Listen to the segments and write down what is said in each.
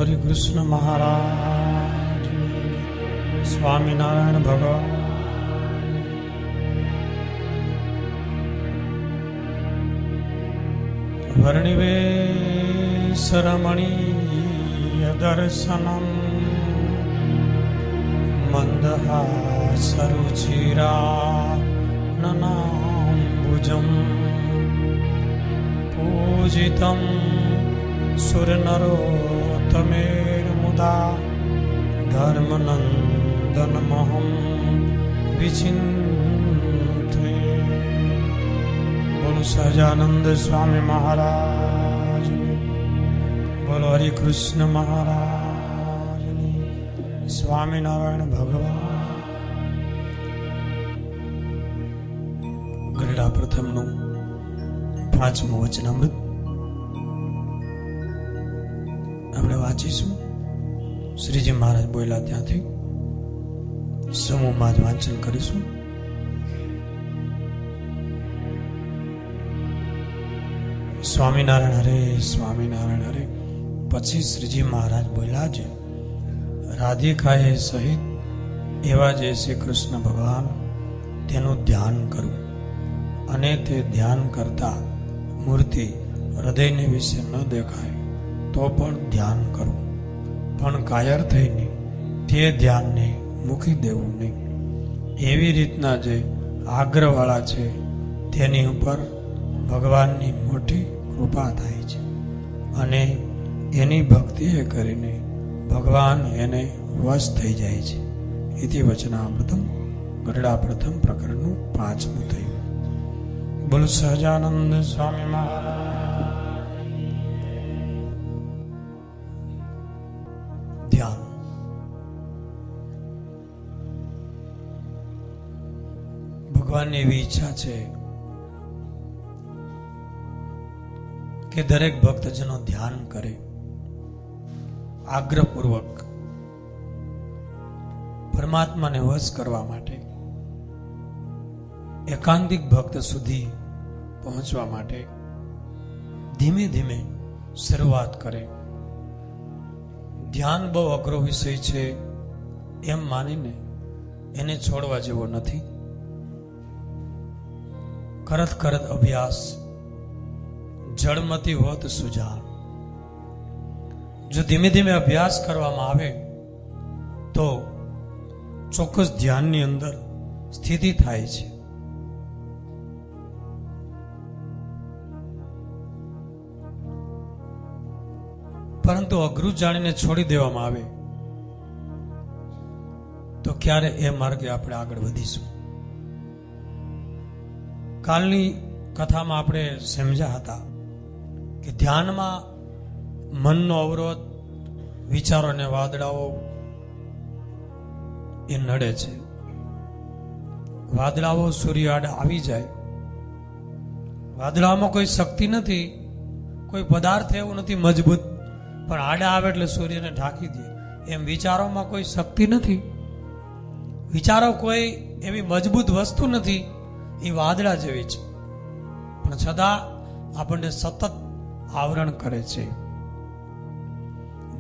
હરિ કૃષ્ણ મહારાજ, સ્વામિનારાયણ ભગવાન. વર્ણિવેશરમણીય દર્શનમ મંદહાસરુચિરા નનાંબુજમ પૂજિતમ સુરનરોત્તમેર્મુદા ધર્મનંદનમહં વિચિંતે. બોલો સહજાનંદ સ્વામી મહારાજ, બોલો હરિ કૃષ્ણ મહારાજ, સ્વામિનારાયણ ભગવાન. ગરડા પ્રથમનું 5મું વચનામૃત આપણે વાંચીશું. શ્રીજી મહારાજ બોલ્યા ત્યાંથી સમૂહમાં જ વાંચન કરીશું. સ્વામિનારાયણ હરે, સ્વામિનારાયણ હરે. પછી શ્રીજી મહારાજ બોલ્યા છે, રાધિકાએ સહિત એવા જે શ્રી કૃષ્ણ ભગવાન તેનું ધ્યાન કરવું, અને તે ધ્યાન કરતા મૂર્તિ હૃદયને વિશે ન દેખાય તો પણ ધ્યાન કરવું, પણ કાયર થઈને તે ધ્યાનને મૂકી દેવું નહીં. એવી રીતના જે આગ્રહવાળા છે તેની ઉપર ભગવાનની મોટી કૃપા થાય છે, અને એની ભક્તિએ કરીને ભગવાન એને વશ થઈ જાય છે. ઇતિ વચનામૃતમ ગરડા પ્રથમ પ્રકરણનું 5મું થયું. બોલ સહજાનંદ સ્વામી મહારાજ. ધ્યાન. ભગવાનની એવી ઈચ્છા છે કે દરેક ભક્તજનો ધ્યાન કરે, આગ્રહપૂર્વક પરમાત્માને વશ કરવા માટે, એકાંતિક ભક્ત સુધી પહોંચવા માટે ધીમે ધીમે શરૂઆત કરે. ધ્યાન બહુ અઘરો વિષય છે એમ માનીને એને છોડવા જેવો નથી. કરત કરત અભ્યાસ જળમતી હોત સુજાન. જો ધીમે ધીમે અભ્યાસ કરવામાં આવે તો ચોક્કસ ધ્યાનની અંદર સ્થિતિ થાય છે. પરંતુ અઘરું જાણીને છોડી દેવામાં આવે તો ક્યારે એ માર્ગે આપણે આગળ વધીશું. કાલની કથામાં આપણે સમજ્યા હતા કે ધ્યાનમાં મનનો અવરોધ, વિચારોને વાદળાઓ એ નડે છે. વાદળાઓ સૂર્ય આડે આવી જાય. વાદળામાં કોઈ શક્તિ નથી, કોઈ પદાર્થ એવું નથી મજબૂત, પણ આડા આવે એટલે સૂર્યને ઢાંકી દે. એમ વિચારોમાં કોઈ શક્તિ નથી, વિચારો કોઈ એવી મજબૂત વસ્તુ નથી, એ વાદળા જેવી છે, પણ છતાં આપણને સતત આવરણ કરે છે.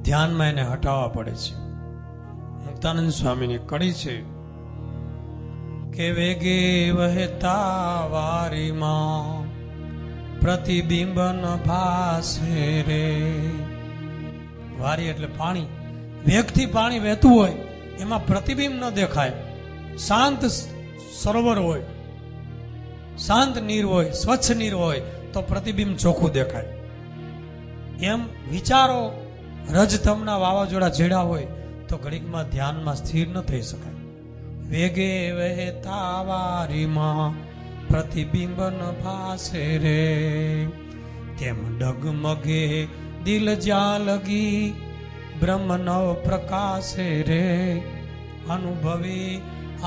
ધ્યાનમાં એને હટાવવા પડે છે. મુક્તાનંદ સ્વામીની કડી છે કે વેગે વહેતા વારીમાં પ્રતિબિંબ ન ભાસે રે. વારી એટલે પાણી. વેગથી પાણી વહેતું હોય એમાં પ્રતિબિંબ ન દેખાય. શાંત સરોવર હોય, શાંત નીર હોય, સ્વચ્છ નીર હોય તો પ્રતિબિંબ ચોખ્ખું દેખાય. એમ વિચારો રજતમના વાવાઝોડા જેડા હોય તો ઘડીકમાં ધ્યાનમાં સ્થિર ન થઈ શકાય. વેગે વહેતા વારીમાં પ્રતિબિંબ ન ભાસે રે, તેમ ડગમગે દિલ જ્યાં લગી બ્રહ્મ નવ પ્રકાશે રે. અનુભવી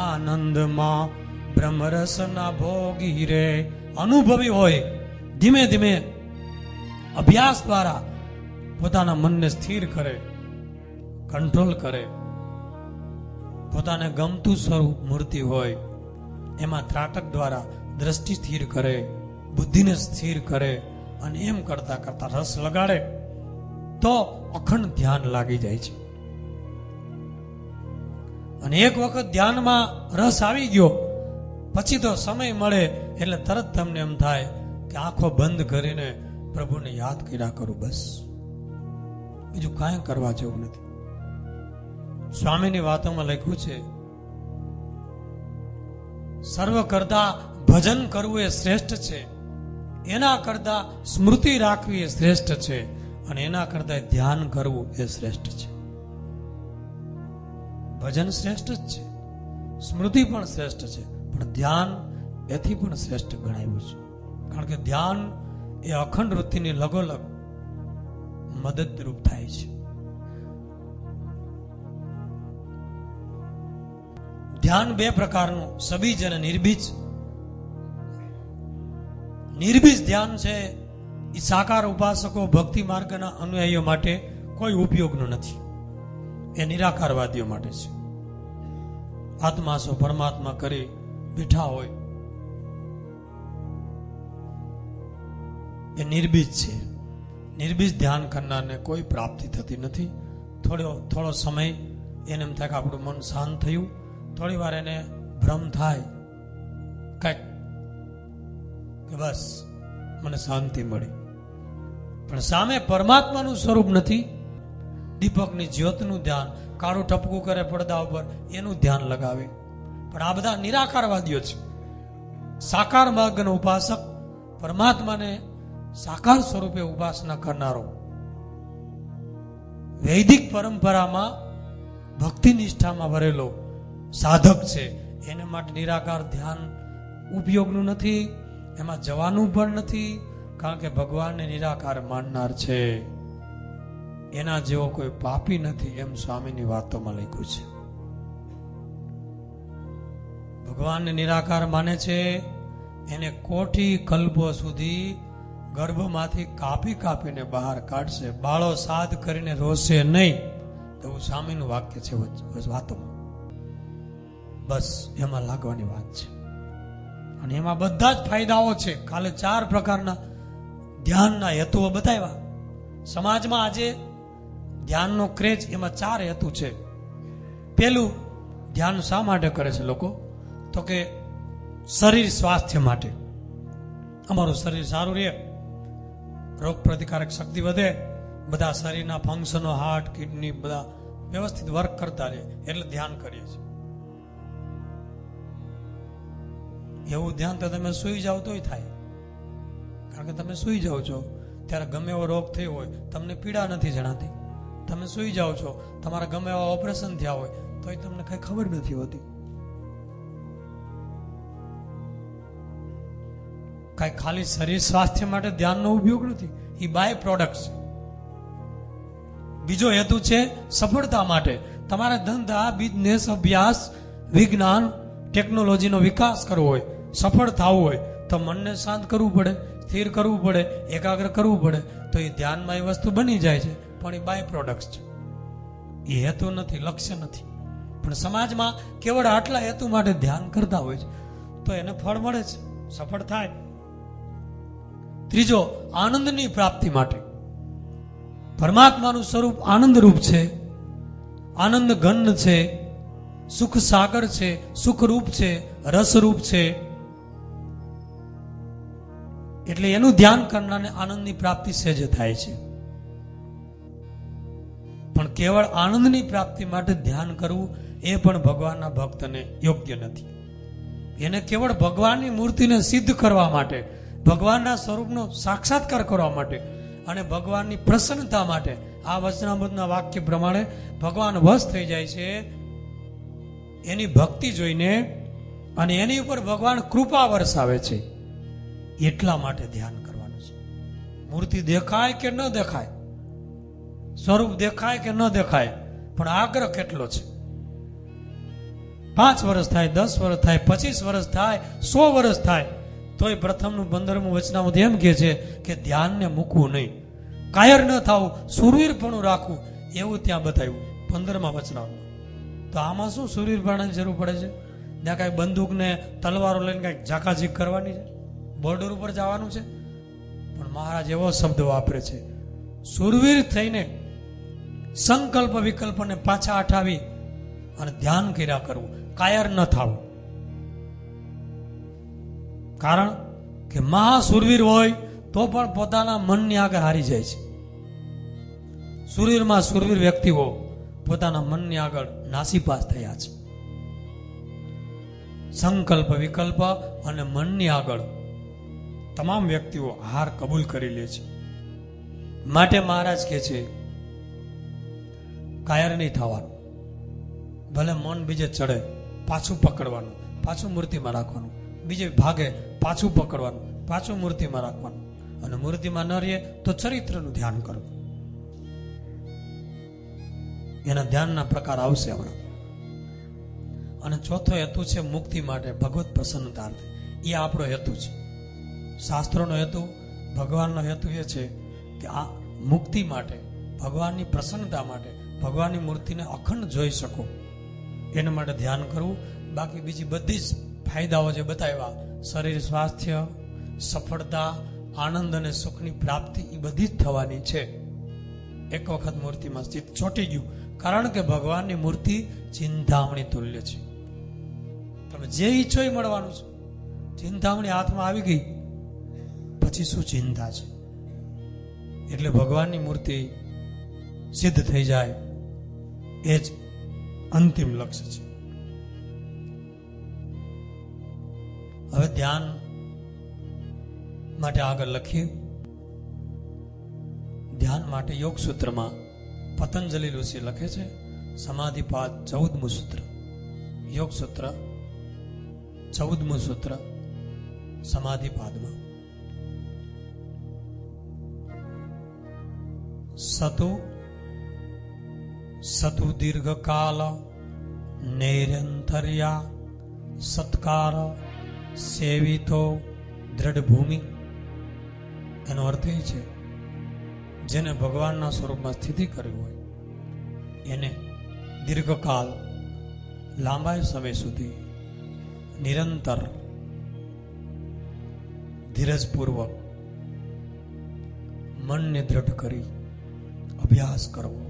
આનંદમાં બ્રહ્મરસના ભોગી રે. અનુભવી હોય, ધીમે ધીમે અભ્યાસ દ્વારા પોતાના મનને સ્થિર કરે, કંટ્રોલ કરે. પોતાને ગમતું સ્વરૂપ મૂર્તિ હોય એમાં ત્રાટક દ્વારા દ્રષ્ટિ સ્થિર કરે, બુદ્ધિને સ્થિર કરે, અને એમ કરતા કરતા રસ લગાડે તો અખંડ ધ્યાન લાગી જાય છે. અને એક વખત ધ્યાનમાં રસ આવી ગયો પછી તો સમય મળે એટલે તરત તમને એમ થાય કે આંખો બંધ કરીને પ્રભુને યાદ કર્યા કરું, બસ બીજું કાંઈ કરવા જેવું નથી. સ્વામીની વાતોમાં લખ્યું છે, સર્વ કરતા ભજન કરવું એ શ્રેષ્ઠ છે, એના કરતા સ્મૃતિ રાખવી એ શ્રેષ્ઠ છે, અને એના કરતા ધ્યાન કરવું એ શ્રેષ્ઠ છે. ભજન શ્રેષ્ઠ જ છે, સ્મૃતિ પણ શ્રેષ્ઠ છે, પણ ધ્યાન એથી પણ શ્રેષ્ઠ ગણાવ્યું છે. કારણ કે ધ્યાન એ અખંડ વૃત્તિની લગોલગ મદદરૂપ થાય છે. ધ્યાન બે પ્રકારનું, સબીજ અને નિર્બીજ. નિર્બીજ ધ્યાન છે એ સાકાર ઉપાસકો ભક્તિ માર્ગના અનુયાયીઓ માટે કોઈ ઉપયોગનું નથી, એ નિરાકારવાદીઓ માટે છે. આત્મા સો પરમાત્મા કરી બેઠા હોય એ નિર્બીજ છે. નિર્બીજ ધ્યાન કરનારને કોઈ પ્રાપ્તિ થતી નથી. થોડો સમય એને એમ થાય કે આપણું મન શાંત થયું, થોડી વાર એને ભ્રમ થાય કઈક કે બસ મને શાંતિ મળી, પણ સામે પરમાત્માનું સ્વરૂપ નથી. દીપકની જ્યોતનું ધ્યાન, કાળું ટપકું કરે પડદા ઉપર એનું ધ્યાન લગાવે. પણ આ બધા નિરાકારવાદીઓ છે. સાકાર માર્ગનો ઉપાસક, પરમાત્માને સાકાર સ્વરૂપે ઉપાસના કરનારો, વૈદિક પરંપરામાં ભક્તિ નિષ્ઠામાં ભરેલો સાધક છે. એને માટે નિરાકાર ધ્યાન ઉપયોગનું નથી, એમાં જવાનું પણ નથી. કારણ કે ભગવાનને નિરાકાર માનનાર છે, એના જેવો કોઈ પાપી નથી, એમ સ્વામીની વાતોમાં લખ્યું છે. ભગવાનને નિરાકાર માને છે એને કોટી કલ્પો સુધી ગર્ભમાંથી કાપી કાપીને બહાર કાઢશે, બાળો સાદ કરીને રોશે નહીં, એવું સ્વામીનું વાક્ય છે વાતોમાં. બસ એમાં લાગવાની વાત છે. અને એમાં બધા જ ફાયદાઓ છે. કાલે 4 પ્રકારના ધ્યાનના હેતુઓ બતાવ્યા. સમાજમાં આજે ધ્યાનનો ક્રેઝ, એમાં 4 હેતુ છે. પેલું, ધ્યાન શા માટે કરે છે લોકો? તો કે શરીર સ્વાસ્થ્ય માટે. અમારું શરીર સારું રહે, રોગ પ્રતિકારક શક્તિ વધે, બધા શરીરના ફંક્શનો, હાર્ટ, કિડની બધા વ્યવસ્થિત વર્ક કરતા રહે, એટલે ધ્યાન કરીએ છીએ. એવું ધ્યાન તો તમે સુઈ જાઓ તોય થાય. કારણ કે તમે સુઈ જાઓ છો ત્યારે ગમે એવો રોગ થયો હોય, તમને પીડા નથી જણાતી. તમે સુઈ જાઓ છો, તમારા ગમે એવા ઓપરેશન થયા હોય તોય તમને કઈ ખબર નથી હોતી. કઈ ખાલી શરીર સ્વાસ્થ્ય માટે ધ્યાનનો ઉપયોગ નથી, એ બાય પ્રોડક્ટ છે. બીજો હેતુ છે સફળતા માટે. તમારે ધંધા, બિઝનેસ, અભ્યાસ, વિજ્ઞાન, ટેકનોલોજીનો વિકાસ કરવો હોય, સફળ થવું હોય તો મનને શાંત કરવું પડે, સ્થિર કરવું પડે, એકાગ્ર કરવું પડે. તો એ ધ્યાનમાં એ વસ્તુ બની જાય છે, પણ એ બાય પ્રોડક્ટ છે, એ હેતુ નથી, લક્ષ્ય નથી. પણ સમાજમાં કેવળ આટલા હેતુ માટે ધ્યાન કરતા હોય છે તો એને ફળ મળે છે, સફળ થાય. ત્રીજો, આનંદની પ્રાપ્તિ માટે. પરમાત્માનું સ્વરૂપ આનંદરૂપ છે, આનંદ ઘન છે, સુખ સાગર છે, સુખરૂપ છે, રસરૂપ છે. એટલે એનું ધ્યાન કરનારને આનંદની પ્રાપ્તિ સહેજ થાય છે. પણ કેવળ આનંદની પ્રાપ્તિ માટે ધ્યાન કરવું એ પણ ભગવાનના ભક્તને યોગ્ય નથી. એને કેવળ ભગવાનની મૂર્તિને સિદ્ધ કરવા માટે, ભગવાનના સ્વરૂપનો સાક્ષાત્કાર કરવા માટે અને ભગવાનની પ્રસન્નતા માટે, આ વચનામૃતના વાક્ય પ્રમાણે ભગવાન વશ થઈ જાય છે એની ભક્તિ જોઈને, અને એની ઉપર ભગવાન કૃપા વરસાવે છે. એટલા માટે ધ્યાન કરવાનું છે. મૂર્તિ દેખાય કે ન દેખાય, સ્વરૂપ દેખાય કે ન દેખાય, પણ આગ્રહ કેટલો છે. 5 વર્ષ થાય, 10 વર્ષ થાય, 25 વર્ષ થાય, 100 વર્ષ થાય, તોય પ્રથમનું 15મું વચનામૃત એમ કહે છે કે ધ્યાનને મૂકવું નહીં, કાયર ન થવું, સુરવીરપણું રાખવું, એવું ત્યાં બતાવ્યું 15મા વચનામૃત. તો આમાં શું સુરવીરપણાની જરૂર પડે છે? ત્યાં કાંઈ બંદૂકને તલવારો લઈને કાંઈક ઝાકાઝીક કરવાની છે, બોર્ડર ઉપર જવાનું છે? પણ મહારાજ એવો શબ્દ વાપરે છે, સુરવીર થઈને સંકલ્પ વિકલ્પને પાછા હટાવી અને ધ્યાન કર્યા કરવું, કાયર ન થવું. કારણ કે મહાસુરવીર હોય તો પણ પોતાના મનની આગળ હારી જાય છે. સુરવીરમાં સુરવીર વ્યક્તિઓ પોતાના મનની આગળ નાસીપાસ થયા છે. સંકલ્પ વિકલ્પ અને મનની આગળ તમામ વ્યક્તિઓ હાર કબૂલ કરી લે છે. માટે મહારાજ કહે છે કાયર નહીં થવાનું. ભલે મન બીજે ચડે પાછું પકડવાનું, પાછું મૂર્તિમાં રાખવાનું, બીજે ભાગે પાછું પકડવાનું, પાછું મૂર્તિમાં રાખવાનું, અને મૂર્તિમાં ન રહીએ તો ચરિત્રનું ધ્યાન કરવું. એના ધ્યાનના પ્રકાર આવશે હમણાં. અને ચોથો હેતુ છે મુક્તિ માટે, ભગવત પ્રસન્નતાર્થે. એ આપણો હેતુ છે. શાસ્ત્રોનો હેતુ, ભગવાનનો હેતુ એ છે કે આ મુક્તિ માટે, ભગવાનની પ્રસન્નતા માટે, ભગવાનની મૂર્તિને અખંડ જોઈ શકો એના માટે ધ્યાન કરવું. બાકી બીજી બધી જ ફાયદાઓ જે બતાવ્યા, શરીર સ્વાસ્થ્ય, સફળતા, આનંદ અને સુખની પ્રાપ્તિ, એ બધી જ થવાની છે એક વખત મૂર્તિમાં સ્થિત ચોંટી ગયું. કારણ કે ભગવાનની મૂર્તિ ચિંતામણી તુલ્ય છે. તમે જે ઈચ્છો એ મળવાનું છે. ચિંતામણી હાથમાં આવી ગઈ પછી શું ચિંતા છે? એટલે ભગવાનની મૂર્તિ સિદ્ધ થઈ જાય એ જ અંતિમ લક્ષ્ય છે. હવે ધ્યાન માટે આગળ લખીએ. ધ્યાન માટે યોગ સૂત્રમાં પતંજલિ ઋષિ લખે છે, સમાધિપાદ 14મું સૂત્ર, યોગ સૂત્ર 14મું સૂત્ર સમાધિપાદમાં સતુ દીર્ઘકાલ નૈરંતર્યા સત્કાર સેવિતો દ્રઢ ભૂમિ. એનો અર્થ એ છે જેને ભગવાનના સ્વરૂપમાં સ્થિતિ કરવી હોય એને દીર્ઘકાલ, લાંબા સમય સુધી, નિરંતર, ધીરજપૂર્વક મનને દ્રઢ કરી અભ્યાસ કરવો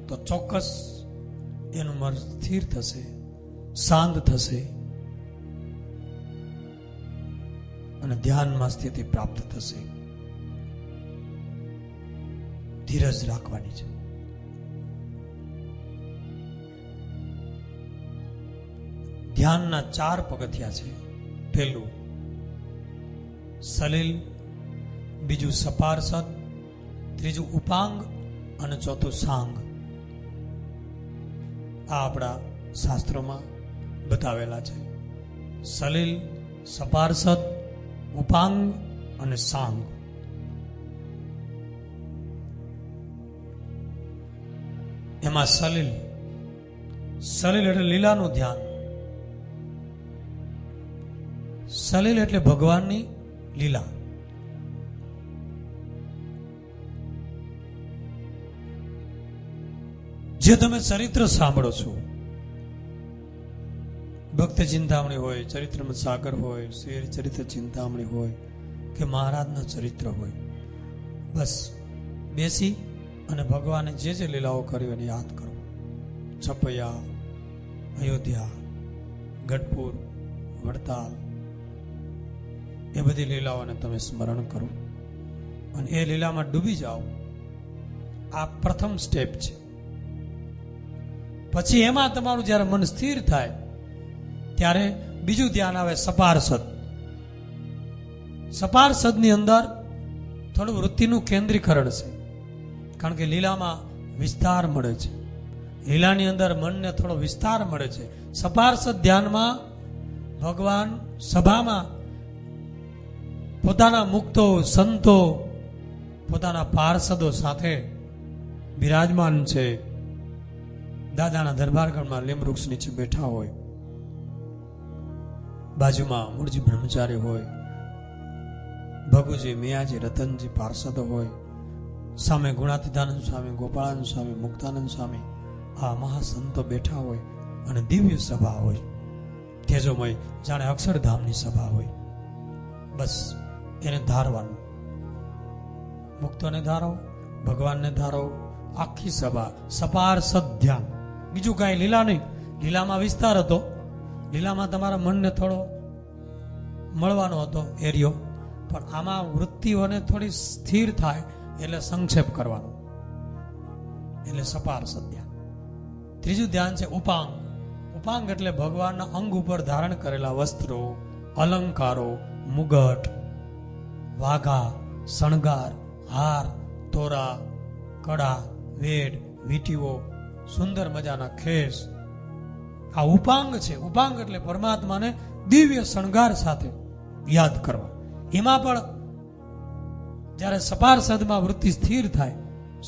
તો ચોક્કસ એનું મન સ્થિર થશે, શાંત થશે અને ધ્યાનમાં સ્થિતિ પ્રાપ્ત થશે. ધીરજ રાખવાની છે. ધ્યાનના 4 પગથિયા છે. પહેલું સલીલ, બીજું સપાર્ષદ, ત્રીજું ઉપાંગ અને ચોથું સાંગ. આ આપણા શાસ્ત્રોમાં બતાવેલા છે. સલીલ, સપાર્ષદ, ઉપાંગ અને સાંગ. એમાં સલીલ એટલે લીલાનું ધ્યાન. સલીલ એટલે ભગવાનની લીલા. જે તમે ચરિત્ર સાંભળો છો, ભક્ત ચિંતામણી હોય, ચરિત્રમાં સાગર હોય, શેર ચરિત્ર ચિંતામણી હોય કે મહારાજના ચરિત્ર હોય, બસ બેસી અને ભગવાને જે જે લીલાઓ કરી એને યાદ કરો. છપૈયા, અયોધ્યા, ગઢપુર, વડતાલ, એ બધી લીલાઓને તમે સ્મરણ કરો અને એ લીલામાં ડૂબી જાઓ. આ પ્રથમ સ્ટેપ છે. પછી એમાં તમારું જ્યારે મન સ્થિર થાય ત્યારે બીજું ધ્યાન આવે સપાર્ષદ. સપાર્ષદની અંદર થોડું વૃત્તિનું કેન્દ્રીકરણ છે. કારણ કે લીલામાં વિસ્તાર મળે છે. લીલાની અંદર મનને થોડો વિસ્તાર મળે છે. સપાર્ષદ ધ્યાનમાં ભગવાન સભામાં પોતાના મુક્તો, સંતો, પોતાના પાર્ષદો સાથે બિરાજમાન છે. દાદાના દરબારગઢમાં લીમવૃક્ષ નીચે બેઠા હોય, બાજુમાં મૂળજી બ્રહ્મચારી હોય, ભગુજી, મિયાજી, રતનજી પાર્ષદો હોય, સામે ગુણાતીતાનંદ સ્વામી, ગોપાળાનંદ સ્વામી, મુક્તાનંદ સ્વામી, આ મહાસંતો બેઠા હોય અને દિવ્ય સભા હોય, તેજોમય, જાણે અક્ષરધામની સભા હોય. બસ એને ધારવાનું. મુક્તોને ધારો, ભગવાનને ધારો, આખી સભા સપાર સધ્યાન, બીજું કાંઈ લીલા નહીં. લીલામાં વિસ્તાર હતો, લીલામાં તમારા મનને થોડો મળવાનો હતો એરિયો, પણ આમાં વૃત્તિઓને થોડી સ્થિર થાય એટલે સંક્ષેપ કરવાનો, એટલે સપાર સધ્યાન. ત્રીજું ધ્યાન છે ઉપાંગ. ઉપાંગ એટલે ભગવાનના અંગ ઉપર ધારણ કરેલા વસ્ત્રો, અલંકારો, મુગટ, વાઘા, શણગાર, હાર, તોરા, કડા, વેડ, વીટીઓ, સુંદર મજાના ખેસ, આ ઉપાંગ છે. ઉપાંગ એટલે પરમાત્માને દિવ્ય શણગાર સાથે યાદ કરવા. એમાં પણ જ્યારે સપાર સદમાં વૃત્તિ સ્થિર થાય,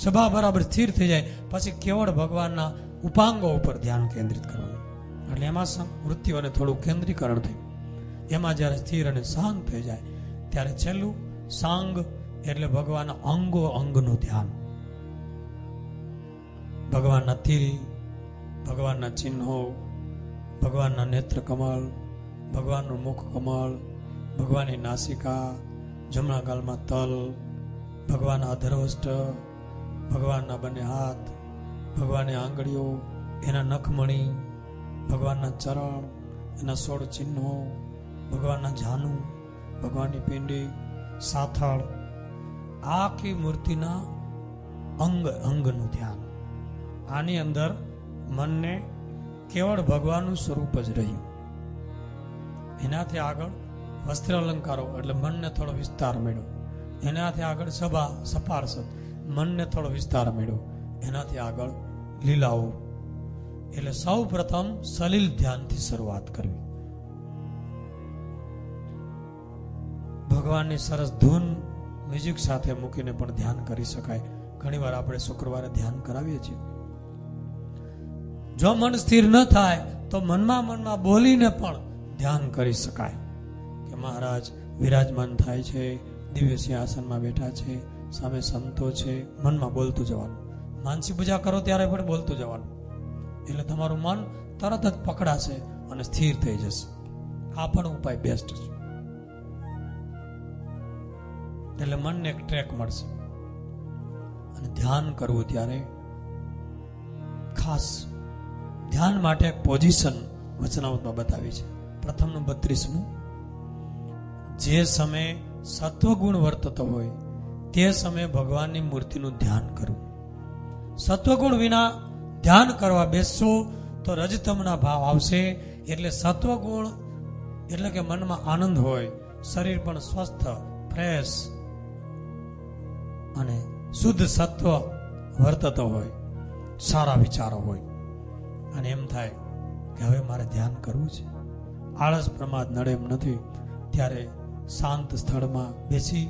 સભા બરાબર સ્થિર થઈ જાય, પછી કેવળ ભગવાનના ઉપાંગો ઉપર ધ્યાન કેન્દ્રિત કરવાનું. એટલે એમાં વૃત્તિઓને થોડું કેન્દ્રીકરણ થયું. એમાં જ્યારે સ્થિર અને શાંત થઈ જાય ત્યારે છેલ્લું સાંગ એટલે ભગવાનના અંગો અંગનું ધ્યાન. ભગવાનના તિલ, ભગવાનના ચિહ્નો, ભગવાનના નેત્ર કમળ, ભગવાનનું મુખ કમળ, ભગવાનની નાસિકા, જમણા ગાલમાં તલ, ભગવાનના અધરવસ્ટ, ભગવાનના બંને હાથ, ભગવાનની આંગળીઓ, એના નખમણી, ભગવાનના ચરણ, એના 16 ચિહ્નો, ભગવાનના જાનુ, ભગવાનની પિંડી, સાથળ, આખી મૂર્તિના અંગ અંગનું ધ્યાન. આની અંદર મનને કેવળ ભગવાનનું સ્વરૂપ જ રહ્યું. એનાથી આગળ વસ્ત્ર અલંકારો એટલે મનને થોડો વિસ્તાર મળ્યો. એનાથી આગળ સભા સપાર્ષદ, મનને થોડો વિસ્તાર મળ્યો. એનાથી આગળ લીલાઓ, એટલે સૌ પ્રથમ સલીલ ધ્યાનથી શરૂઆત કરવી. ભગવાનની સરસ ધૂન મ્યુઝિક સાથે મૂકીને પણ ધ્યાન કરી શકાય. ઘણીવાર આપણે શુક્રવારે ધ્યાન કરાવીએ છીએ. જો મન સ્થિર ન થાય તો મનમાં બોલીને પણ ધ્યાન કરી શકાય કે મહારાજ વિરાજમાન થાય છે, દિવ્ય સિંહાસનમાં બેઠા છે, સામે સંતો છે, મનમાં બોલતું જવાનું. માનસી પૂજા કરો ત્યારે પણ બોલતું જવાનું, એટલે તમારું મન તરત જ પકડાશે અને સ્થિર થઈ જશે. આ પણ ઉપાય બેસ્ટ છે. એટલે મનને એક ટ્રેક મળશે. અને ધ્યાન કરવું ત્યારે ખાસ ધ્યાન માટે એક પોઝિશન વચનામૃતમાં બતાવી છે. પ્રથમનું 32મું, જે સમયે સત્વગુણ વર્તતો હોય તે સમયે ભગવાનની મૂર્તિનું ધ્યાન કરવું. સત્વગુણ વિના ધ્યાન કરવા બેસશો તો રજતમના ભાવ આવશે. એટલે સત્વગુણ એટલે કે મનમાં આનંદ હોય, શરીર પણ સ્વસ્થ, ફ્રેશ અને શુદ્ધ સત્વ વર્તતો હોય, સારા વિચારો હોય, અને એમ થાય કે હવે મારે ધ્યાન કરવું છે, આળસ પ્રમાદ નડે એમ નથી, ત્યારે શાંત સ્થળમાં બેસી,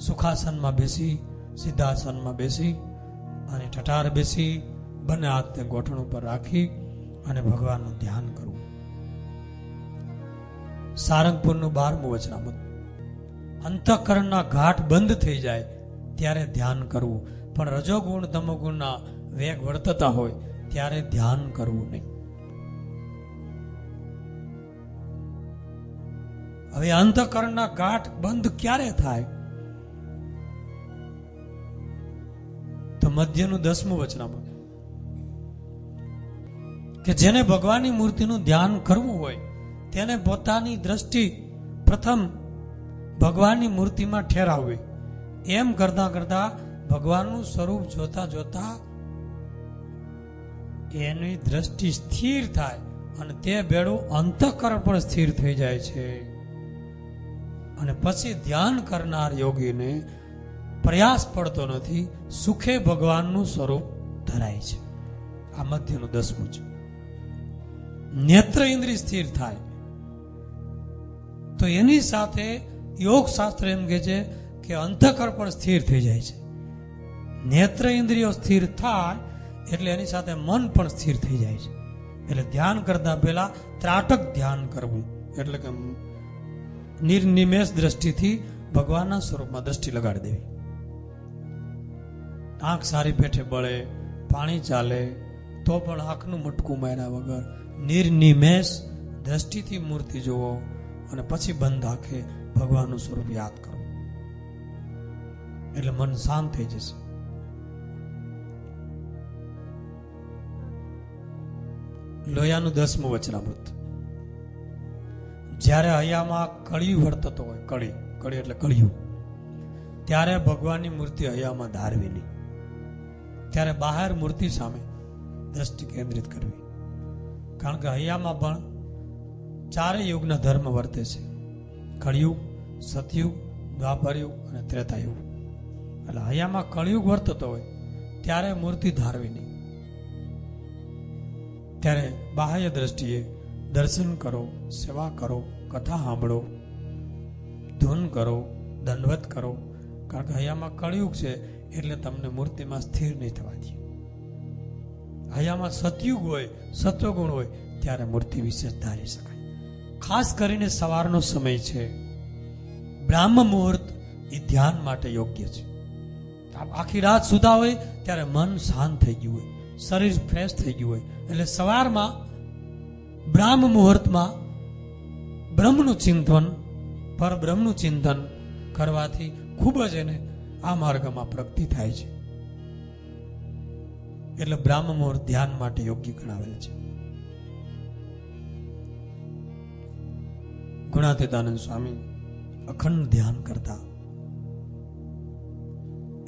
સુખાસનમાં બેસી, સિદ્ધાસનમાં બેસી અને ઠઠાર બેસી, બંને હાથને ગોઠણ ઉપર રાખી અને ભગવાનનું ધ્યાન કરવું. સારંગપુરનું 12મું વચનામૃત, અંતઃકરણના ઘાટ બંધ થઈ જાય ત્યારે ધ્યાન કરવું, પણ રજોગુણ તમોગુણના વેગ વર્તતા હોય ત્યારે ધ્યાન કરવું નહીં. હવે અંતઃકરણના ઘાટ બંધ ક્યારે થાય? તો મધ્યનું 10મું વચનામૃત, કે જેને ભગવાનની મૂર્તિનું ધ્યાન કરવું હોય તેને પોતાની દ્રષ્ટિ પ્રથમ ભગવાનની મૂર્તિમાં ઠેરાવવી. એમ કરતા કરતા ભગવાનનું સ્વરૂપ જોતા જોતા એની દ્રષ્ટિ સ્થિર થાય અને તે બેડું અંતઃકરણ પણ સ્થિર થઈ જાય છે. અને પછી ધ્યાન કરનાર યોગીને પ્રયાસ પડતો નથી, સુખે ભગવાનનું સ્વરૂપ ધરાય છે. આ મધ્યનું 10મું છે. નેત્ર ઇન્દ્રિય સ્થિર થાય તો એની સાથે યોગ શાસ્ત્ર એમ કહે છે કે અંતઃકરણ પણ સ્થિર થઈ જાય છે. નેત્ર ઇન્દ્રિયો સ્થિર થાય એટલે એની સાથે મન પણ સ્થિર થઈ જાય છે. એટલે ધ્યાન કરતા પહેલા ત્રાટક ધ્યાન કરવું, એટલે કે નિર્નિમેષ દ્રષ્ટિથી ભગવાનના સ્વરૂપમાં દ્રષ્ટિ લગાડી દેવી. આંખ સારી પેઠે બળે, પાણી ચાલે તો પણ આંખનું મટકું માર્યા વગર નિર્નિમેષ દ્રષ્ટિથી મૂર્તિ જુઓ અને પછી બંધ આંખે ભગવાનનું સ્વરૂપ યાદ કરો, એટલે મન શાંત થઈ જશે. લોયાનું 10મું વચનામૃત. જ્યારે હૈયામાં કળિયું વર્તતો હોય, કળી એટલે કળિયું, ત્યારે ભગવાનની મૂર્તિ હૈયામાં ધારવી નહીં. ત્યારે બહાર મૂર્તિ સામે દ્રષ્ટિ કેન્દ્રિત કરવી. કારણ કે હૈયામાં પણ 4 યુગના ધર્મ વર્તે છે: કળિયુગ, સતયુગ, દ્વાપરયુગ અને ત્રેતાયુગ. એટલે હૈયામાં કળિયુગ વર્તતો હોય ત્યારે મૂર્તિ ધારવી નહીં. ત્યારે બાહ્ય દ્રષ્ટિએ દર્શન કરો, સેવા કરો, કથા સાંભળો, ધૂન કરો, દંડવત કરો. કારણ કે હૈયામાં કળિયુગ છે એટલે તમને મૂર્તિમાં સ્થિર નહીં થવા દે. હૈયામાં સતયુગ હોય, સત્વગુણ હોય ત્યારે મૂર્તિ વિશેષ ધારી શકાય. ખાસ કરીને સવારનો સમય છે, બ્રાહ્મ મુહૂર્ત એ ધ્યાન માટે યોગ્ય છે. આખી રાત સુતા હોય ત્યારે મન શાંત થઈ ગયું હોય, શરીર ફ્રેશ થઈ ગયું હોય, એટલે સવારમાં બ્રાહ્મ મુહૂર્તમાં બ્રહ્મનું ચિંતન, પરબ્રહ્મનું ચિંતન કરવાથી ખૂબ જ એને આ માર્ગમાં પ્રગતિ થાય છે. એટલે બ્રાહ્મ મુહૂર્ત ધ્યાન માટે યોગ્ય ગણાવેલ છે. ગુણાતીતાનંદ સ્વામી અખંડ ધ્યાન કરતા,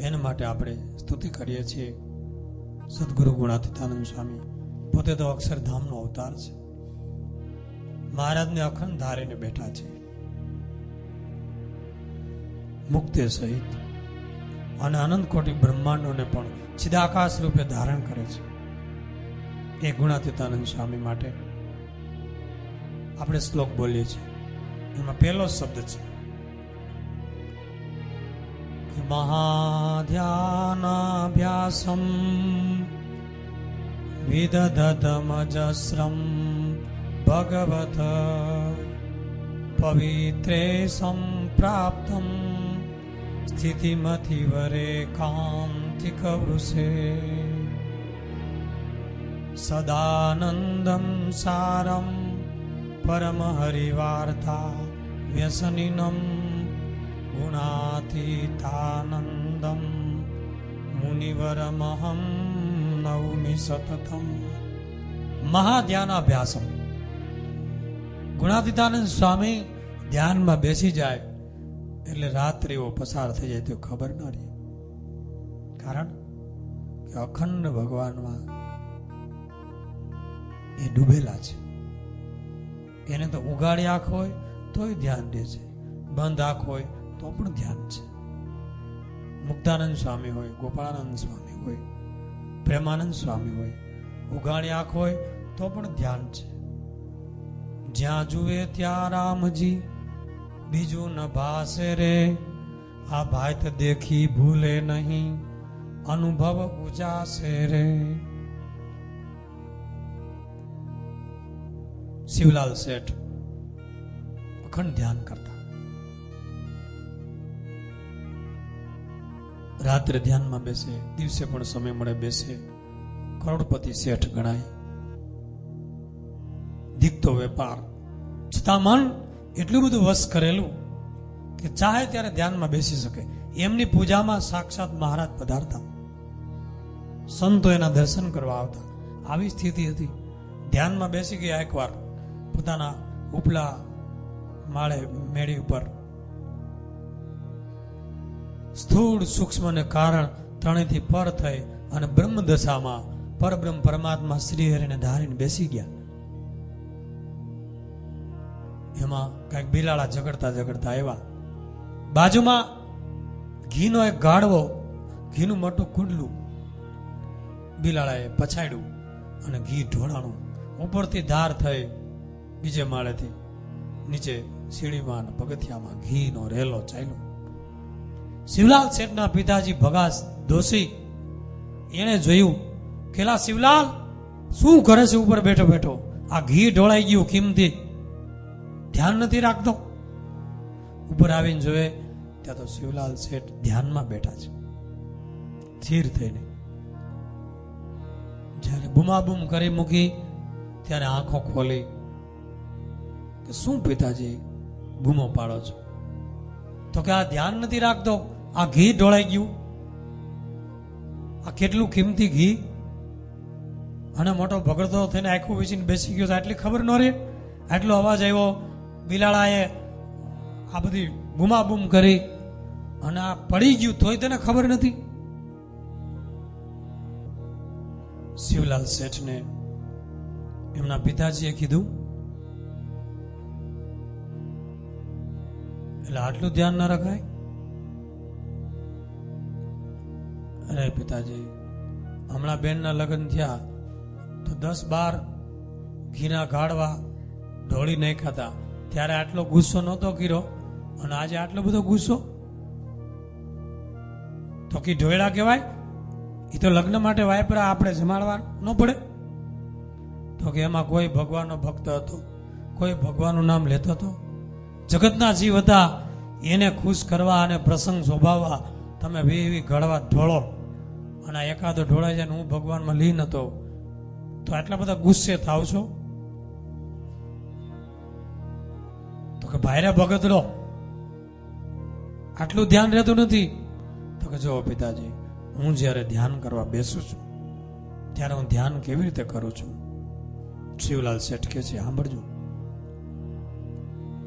એના માટે આપણે સ્તુતિ કરીએ છીએ. સદગુરુ ગુણાતીતાનંદ સ્વામી પોતે તો અક્ષરધામનો અવતાર છે. મહારાજને અખંડ ધારીને બેઠા છે, મુક્તે સહિત, અને અનંત કોટી બ્રહ્માંડોને પણ ચિદાકાશ રૂપે ધારણ કરે છે. એ ગુણાતીતાનંદ સ્વામી માટે આપણે શ્લોક બોલીએ છીએ. એમાં પહેલો શબ્દ છે મહાધ્યાનાભ્યાસમ વિદધતમજસ્રમ ભગવત પવિત્રે સંપ્રાપ્તમ સ્થિતિમતિ વરે કાંતિક વૃષે સદાનંદમ સારમ પરમ હરિવાર્તા વ્યસનિનમ ગુણાતીતાનંદમ મુનિવરમહં નૌમિ સતતમ. મહાધ્યાનાભ્યાસમ. ગુણાતીતાનંદ સ્વામી ધ્યાનમાં બેસી જાય એટલે રાત્રિઓ પસાર થઈ જાય તો ખબર ન રહે. કારણ કે અખંડ ભગવાનમાં એ ડૂબેલા છે. એને તો ઉગાડી આંખ હોય તોય ધ્યાન દે છે, બંધ આંખ હોય તો પણ ધ્યાન છે. મુક્તાનંદ સ્વામી હોય, ગોપાળાનંદ સ્વામી હોય, પ્રેમાનંદ સ્વામી હોય, ઉગાડી આંખ હોય તો પણ ધ્યાન છે. જ્યાં જુએ ત્યાં રામજી, બીજું ન ભાસે રે. આ ભાત દેખી ભૂલે નહીં, અનુભવ ઉજાસે રે. શિવલાલ શેઠ અખંડ ધ્યાન કરતા. રાત્રે ધ્યાનમાં બેસે, દિવસે પણ સમય મળે બેસે. કરોડપતિ શેઠ ગણાય, દીકતો વેપાર, છતાં મન એટલું બધું વશ કરેલું કે ચાહે ત્યારે ધ્યાનમાં બેસી શકે. એમની પૂજામાં સાક્ષાત મહારાજ પધારતા, સંતો એના દર્શન કરવા આવતા. આવી સ્થિતિ હતી. ધ્યાનમાં બેસી ગયા એકવાર પોતાના ઉપલા માળે મેળી ઉપર. સ્થૂળ સૂક્ષ્મ ને કારણ ત્રણેયથી પર થઈ અને બ્રહ્મ દશામાં પરબ્રહ્મ પરમાત્મા શ્રી હરિને ધારીને બેસી ગયા. એમાં કઈક બિલાડા ઝઘડતા આવ્યા. બાજુમાં ઘીનો એક ગાડવો, ઘીનું મોટું કુંડલું બિલાડાએ પછાડ્યું અને ઘી ઢોળાણું. ઉપરથી ધાર થઈ બીજે માળેથી નીચે સીડીમાં પગથિયામાં ઘીનો રેલો ચાલ્યો. શિવલાલ શેઠના પિતાજી ભગાસ દોશી એને જોયું કે લા શિવલાલ શું કરે છે ઉપર બેઠો બેઠો? આ ઘી ઢોળાઈ ગયું કિંમતી, ધ્યાન નથી રાખતો. ઉપર આવીને જોયે ત્યાં તો શિવલાલ શેઠ ધ્યાનમાં બેઠા છે, સ્થિર થઈને. જ્યારે બૂમાબૂમ કરી મૂકી ત્યારે આંખો ખોલી કે શું પિતાજી બૂમો પાડો છો? તો કે આ ધ્યાન નથી રાખતો, આ ઘી ઢોળાઈ ગયું, આ કેટલું કિંમતી ઘી. અને મોટો ભગડતો થઈને આખું વીસીને બેસી ગયો, આટલી ખબર ન રહી. આટલો અવાજ આવ્યો, બિલાડાએ આ બધી બૂમાબૂમ કરી અને આ પડી ગયું તોય તેને ખબર નથી. શિવલાલ શેઠને એમના પિતાજીએ કીધું, એટલે આટલું ધ્યાન ન રખાય? અરે પિતાજી, હમણાં બેનના લગ્ન થયા તો 10-12 ઘીના ગાળવા ઢોળી નાખ્યા હતા, ત્યારે આટલો ગુસ્સો નહોતો કર્યો, અને આજે આટલો બધો ગુસ્સો? તો કે ઢોળા કહેવાય? એ તો લગ્ન માટે વાપરા, આપણે જમાડવા ન પડે? તો કે એમાં કોઈ ભગવાનનો ભક્ત હતો, કોઈ ભગવાનનું નામ લેતો હતો? જગતના જીવ હતા, એને ખુશ કરવા અને પ્રસંગ શોભાવવા તમે વી ઘડવા ઢોળો, અને એકાદો ઢોળાઈ જાય ને હું ભગવાનમાં લીન હતો, તો આટલા બધા ગુસ્સે થાવ છો? તો કે ભાઈરે ભગતડો, આટલું ધ્યાન રહેતું નથી? તો કે જો પિતાજી, હું જ્યારે ધ્યાન કરવા બેસું છું ત્યારે હું ધ્યાન કેવી રીતે કરું છું? શિવલાલ શેઠ કહે છે, સાંભળજો,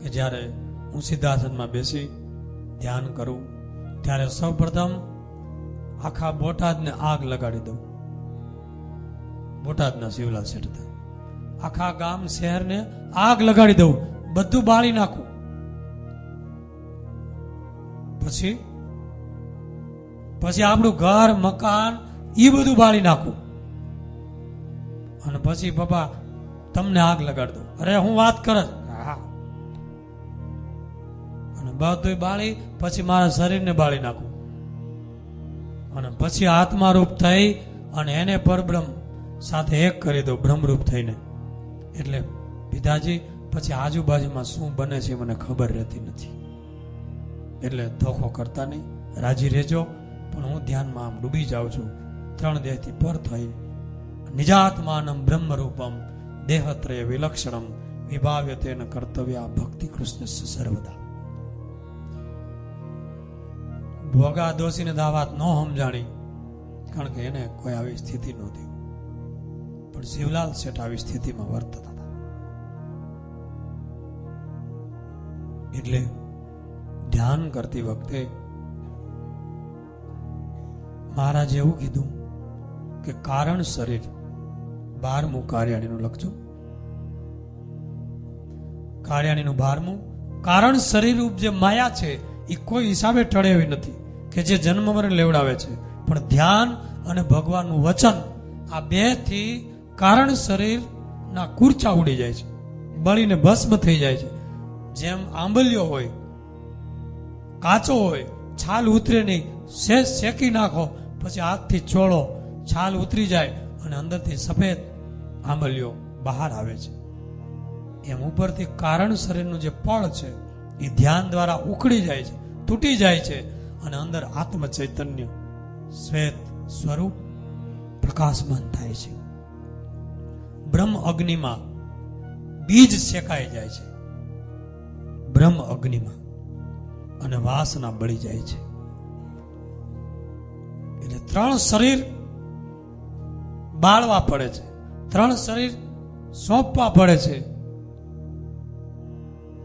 કે જ્યારે હું સિદ્ધાસનમાં બેસી ધ્યાન કરું ત્યારે સૌ પ્રથમ આખા બોટાદને આગ લગાડી દઉં. બોટાદના શિવલાલ શેઠ હતા. આખા ગામ શહેરને આગ લગાડી દઉં, બધું બાળી નાખું. પછી આપણું ઘર મકાન એ બધું બાળી નાખું, અને પછી પપ્પા તમને આગ લગાડી દઉં. અરે હું વાત કરે, અને બધું બાળી પછી મારા શરીરને બાળી નાખું, અને પછી આત્મારૂપ થઈ અને એને પરબ્રહ્મ સાથે એક કરી દઉં, બ્રહ્મરૂપ થઈને. એટલે પિતાજી, પછી આજુબાજુમાં શું બને છે મને ખબર રહેતી નથી. એટલે ધોખો કરતા નહીં, રાજી રહેજો. પણ હું ધ્યાનમાં આમ ડૂબી જાઉં છું, 3 દેહથી પર થઈ નિજાત્માનમ બ્રહ્મરૂપમ દેહત્રય વિલક્ષણમ વિભાવ્યતેન કર્તવ્ય ભક્તિ કૃષ્ણ સર્વદા. ભોગા દોષીને દાવાત ન સમજાણી, કારણ કે એને કોઈ આવી સ્થિતિ નહોતી. પણ શિવલાલ શેઠ આવી સ્થિતિમાં વર્તતા હતા. એટલે ધ્યાન કરતી વખતે મહારાજે એવું કીધું કે કારણ શરીર, 12મું કાર્યાણીનું લખજો. કાર્યાણીનું 12મું, કારણ શરીર રૂપ જે માયા છે એ કોઈ હિસાબે ટળે એવી નથી કે જે જન્મ મરણ લેવડાવે છે. પણ ધ્યાન અને ભગવાનનું વચન, આ 2 થી કારણ શરીરના કૂર્ચા ઉડી જાય છે, બળીને ભસ્મ થઈ જાય છે. જેમ આંબલિયો હોય, કાચો હોય, છાલ ઉતરે નહીં, શેકી નાખો પછી હાથથી ચોળો, છાલ ઉતરી જાય અને અંદરથી સફેદ આંબલિયો બહાર આવે છે. એમ ઉપરથી કારણ શરીરનું જે પળ છે એ ધ્યાન દ્વારા ઉખડી જાય છે, તૂટી જાય છે, અને અંદર આત્મ ચૈતન્ય શ્વેત સ્વરૂપ પ્રકાશમાન થાય છે. બ્રહ્મ અગ્નિમાં બીજ શેકાઈ જાય છે, બ્રહ્મ અગ્નિમાં, અને વાસના બળી જાય છે. એટલે 3 શરીર બાળવા પડે છે, 3 શરીર સોંપવા પડે છે,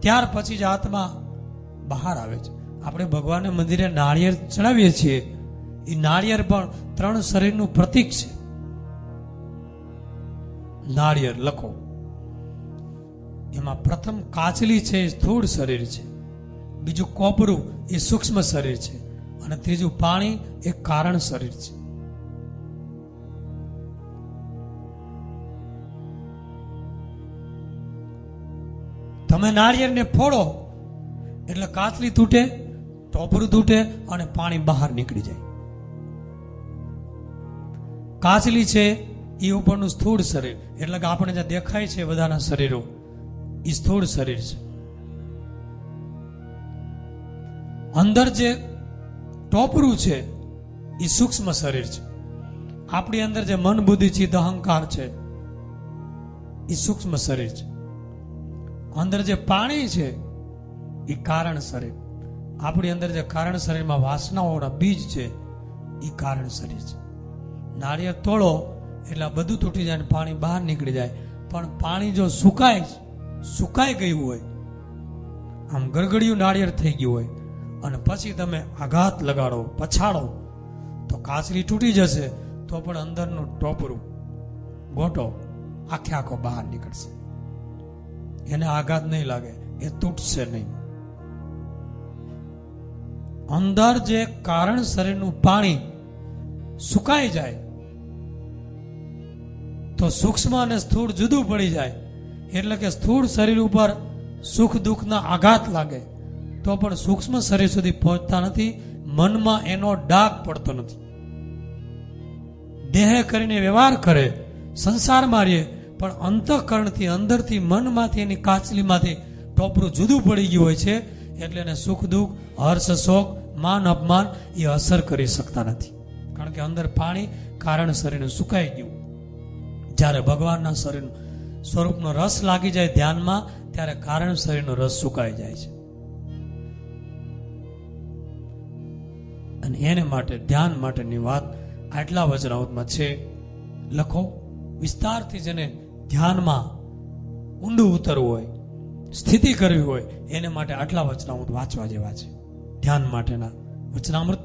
ત્યાર પછી જ આત્મા બહાર આવે છે. આપણે ભગવાનને મંદિરે નાળિયેર ચડાવીએ છીએ, એ નાળિયેર પણ 3 શરીરનું પ્રતીક છે. નાળિયેર લખો, એમાં પ્રથમ કાચલી છે એ સ્થૂળ શરીર છે, બીજું કોપરું એ સૂક્ષ્મ શરીર છે, અને ત્રીજું પાણી એ કારણ શરીર છે. તમે નાળિયેરને ફોડો એટલે કાચલી તૂટે, ટોપરું તૂટે અને પાણી બહાર નીકળી જાય. કાચલી છે એ ઉપરનું સ્થૂળ શરીર, એટલે કે આપણે જે દેખાય છે બધાના શરીરો એ સ્થૂળ શરીર છે. અંદર જે ટોપરું છે એ સૂક્ષ્મ શરીર છે. આપણી અંદર જે મન બુદ્ધિ ચિત્ત અહંકાર છે એ સૂક્ષ્મ શરીર છે. અંદર જે પાણી છે એ કારણ શરીર. આપણી અંદર જે કારણ શરીરમાં વાસનાઓના બીજ છે એ કારણ શરીર છે. નાળિયેર તોડો એટલે આ બધું તૂટી જાય, પાણી બહાર નીકળી જાય. પણ પાણી જો સુકાઈ ગયું હોય, આમ ગરગડિયું નાળિયેર થઈ ગયું હોય, અને પછી તમે આઘાત લગાડો, પછાડો, તો કાચલી તૂટી જશે, તો પણ અંદરનું ટોપરું, ગોટો આખો બહાર નીકળશે. એને આઘાત નહીં લાગે, એ તૂટશે નહીં. અંદર જે કારણ શરીરનું પાણી સુકાઈ જાય તો સૂક્ષ્મ અને સ્થૂળ જુદું પડી જાય. એટલે કે સ્થૂળ શરીર ઉપર સુખ દુઃખના આઘાત લાગે તો પણ સૂક્ષ્મ શરીર સુધી પહોંચતા નથી. મનમાં એનો ડાઘ પડતો નથી. દેહ કરીને વ્યવહાર કરે, સંસારમાં રહીએ, પણ અંતઃકરણથી, અંદરથી, મનમાંથી, એની કાચલીમાંથી ટોપરું જુદું પડી ગયું હોય છે. એટલે એને સુખ દુઃખ, હર્ષ શોક, માન અપમાન એ અસર કરી શકતા નથી. કારણ કે અંદર પાણી કારણ શરીરનું સુકાઈ ગયું. જ્યારે ભગવાનના શરીર સ્વરૂપનો રસ લાગી જાય ધ્યાનમાં, ત્યારે કારણ શરીરનો રસ સુકાઈ જાય છે. અને એને માટે ધ્યાન માટેની વાત આટલા વચનામૃતમાં છે. લખો, વિસ્તારથી જેને ધ્યાનમાં ઊંડું ઉતરવું હોય, સ્થિતિ કરવી હોય, એને માટે આટલા વચનામૃત વાંચવા જેવા છે. ધ્યાન માટેના વચનામૃત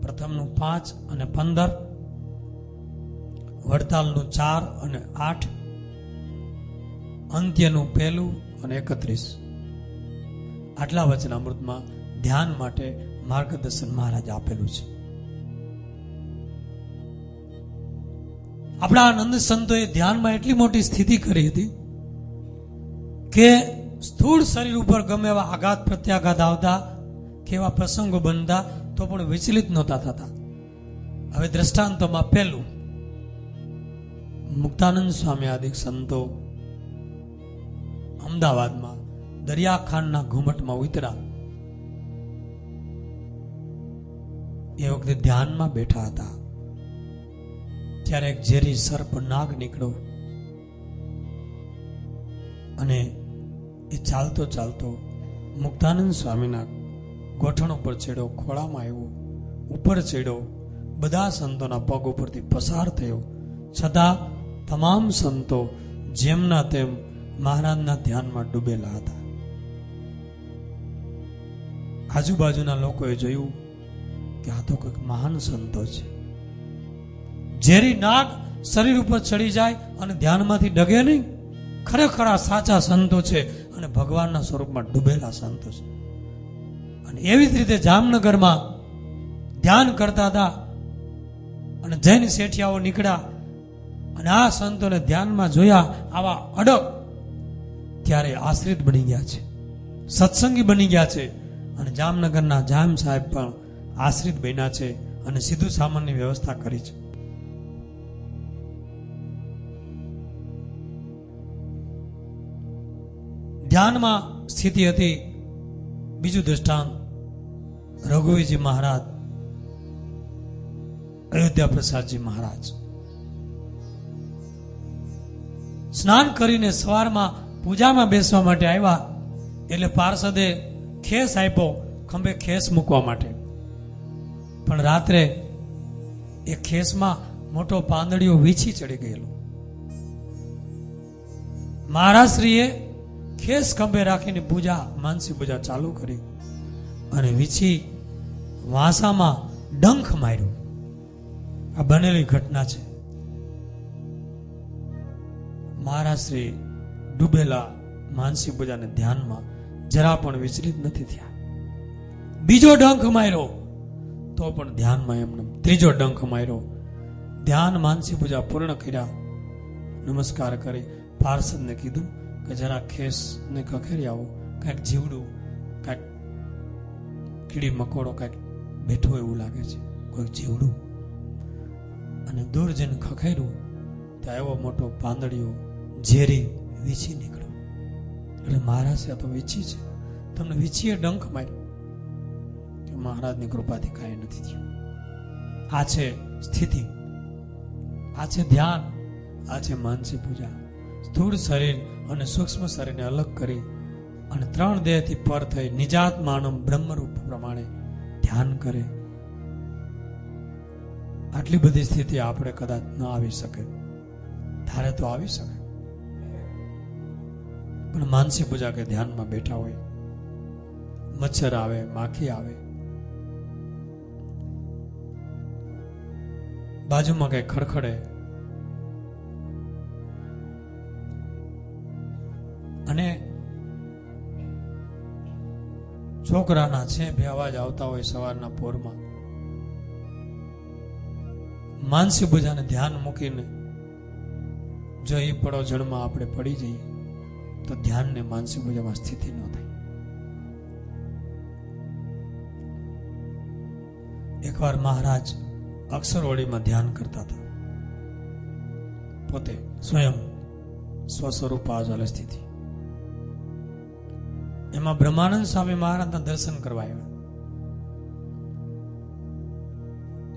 પ્રથમનું 5 અને 15, વડતાલનું 4 અને 8, અંત્યનું 1 અને 31. આટલા વચનામૃતમાં ધ્યાન માટે માર્ગદર્શન મહારાજ આપેલું છે. આપણા આનંદ સંતોએ ધ્યાનમાં એટલી મોટી સ્થિતિ કરી હતી કે સ્થૂળ શરીર ઉપર ગમે એવા આઘાત પ્રત્યાઘાત આવતા, કેવા પ્રસંગો બનતા, તો પણ વિચલિત નહોતા થતા. હવે દ્રષ્ટાંતોમાં પહેલું, મુક્તાનંદ સ્વામી આદિક સંતો અમદાવાદમાં દરિયાખાનના ઘુમટમાં ઉતર્યા. એ વખતે ધ્યાનમાં બેઠા હતા. ત્યારે એક ઝેરી સર્પ નાગ નીકળ્યો અને એ ચાલતો ચાલતો મુક્તાનંદ સ્વામીના ગોઠણ ઉપર ચડ્યો, ખોળામાં આવ્યો, ઉપર ચડ્યો, બધા સંતોના પગ ઉપરથી પસાર થયો. છતાં તમામ સંતો જેમના તેમ મહારાજના ધ્યાનમાં ડૂબેલા હતા. આજુબાજુના લોકોએ જોયું કે આ તો કોઈક મહાન સંતો છે. ઝેરી નાગ શરીર ઉપર ચડી જાય અને ધ્યાનમાંથી ડગે નહીં. ખરેખર આ સાચા સંતો છે અને ભગવાનના સ્વરૂપમાં ડૂબેલા સંતો છે. અને એવી જ રીતે જામનગરમાં ધ્યાન કરતા હતા અને જૈન શેઠિયાઓ નીકળ્યા અને આ સંતોને ધ્યાનમાં જોયા આવા અડગ, ત્યારે આશ્રિત બની ગયા છે, સત્સંગી બની ગયા છે. અને જામનગરના જામ સાહેબ પણ આશ્રિત બન્યા છે અને સીધું સામાનની વ્યવસ્થા કરી છે. ધ્યાનમાં સ્થિતિ હતી. બીજું દ્રષ્ટાંત, રઘુવીરજી મહારાજ, અયોધ્યા પ્રસાદજી મહારાજ સ્નાન કરીને સવારમાં પૂજામાં બેસવા માટે આવ્યા. એટલે પાર્ષદે ખેસ આપ્યો, ખંભે ખેસ મૂકવા માટે. પણ રાત્રે એ ખેસમાં મોટો પાંદડીઓ વીછી ચડી ગયેલો. મહારાજશ્રીએ ખેસ ખંભે રાખીને પૂજા, માનસી પૂજા ચાલુ કરી અને વીછી વાંસામાં ડંખ માર્યો. આ બનેલી ઘટના છે. મહારાજશ્રી ડૂબેલા માનસી પૂજાને ધ્યાનમાં જરા પણ વિચલિત નથી થયા. બીજો ડંખ માર્યો તો પણ ધ્યાનમાં એમને. ત્રીજો ડંખ માર્યો. ધ્યાન માનસી પૂજા પૂર્ણ કર્યા, નમસ્કાર કરી પાર્ષદને કીધું કે જરા ખેસ ને ખખેરી આવો, કાંઈક જીવડું, કાંઈક કીડી મકોડો કાંઈક બેઠો એવું લાગે છે, કોઈક જીવડું. અને દૂર જઈને ખખેર્યું ત્યાં એવો મોટો પાંદડીઓ ઝેરી વીછી નીકળ્યો. એટલે મહારાજ તો વીછી છે, તમને વીછીએ ડંખ માર્યો. કે મહારાજની કૃપાથી કાંઈ નથી થયું. આ છે સ્થિતિ, આ છે ધ્યાન, આ છે માનસી પૂજા. સ્થૂળ શરીર અને સૂક્ષ્મ શરીરને અલગ કરી અને 3 દેહથી પર થઈ નિજાત્માનમ બ્રહ્મરૂપ પ્રમાણે ધ્યાન કરે. આટલી બધી સ્થિતિ આપણે કદાચ ન આવી શકે. ત્યારે તો આવી શકે, પણ માનસી પૂજા કે ધ્યાનમાં બેઠા હોય, મચ્છર આવે, માખી આવે, બાજુમાં કઈ ખડખડે અને છોકરાના છે બે અવાજ આવતા હોય સવારના પોરમાં, માનસી પૂજાને ધ્યાન મૂકીને જો એ પડોજણમાં આપણે પડી જઈએ તો ધ્યાનને માનસી પૂજામાં સ્થિતિ ન થાય. એકવાર મહારાજ અક્ષરવડીમાં ધ્યાન કરતા હતા, પોતે સ્વયં સ્વસ્વરૂપ આજલ સ્થિતિ. એમાં બ્રહ્માનંદ સ્વામી મહારાજના દર્શન કરવા આવ્યા.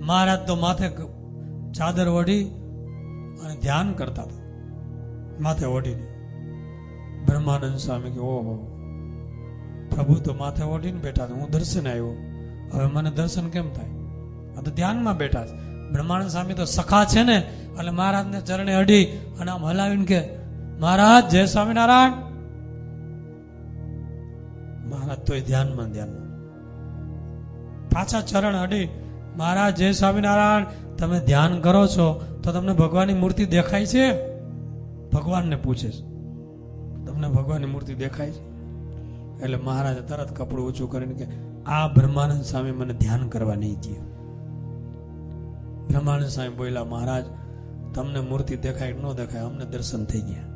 મહારાજ તો માથે ચાદર ઓઢી અને ધ્યાન કરતા હતા, માથે ઓઢીને. બ્રહ્માનંદ સ્વામી કે ઓહો, પ્રભુ તો માથે ઓઢીને બેઠા છે, હું દર્શન આવ્યો, હવે મને દર્શન કેમ થાય? આ તો ધ્યાનમાં બેઠા છે. બ્રહ્માનંદ સ્વામી તો સખા છે ને, એટલે મહારાજને ચરણે અડી અને આમ હલાવીને કે મહારાજ જય સ્વામિનારાયણ. મહારાજ તો ધ્યાનમાં પાછા ચરણ અડી, મહારાજ જય સ્વામિનારાયણ, તમે ધ્યાન કરો છો તો તમને ભગવાનની મૂર્તિ દેખાય છે? ભગવાનને પૂછે છે, તમને ભગવાનની મૂર્તિ દેખાય છે? એટલે મહારાજે તરત કપડું ઊંચું કરીને કે આ બ્રહ્માનંદ સ્વામી મને ધ્યાન કરવા નહીં દે. બ્રહ્માનંદ સ્વામી બોલ્યા, મહારાજ તમને મૂર્તિ દેખાય ન દેખાય, અમને દર્શન થઈ ગયા.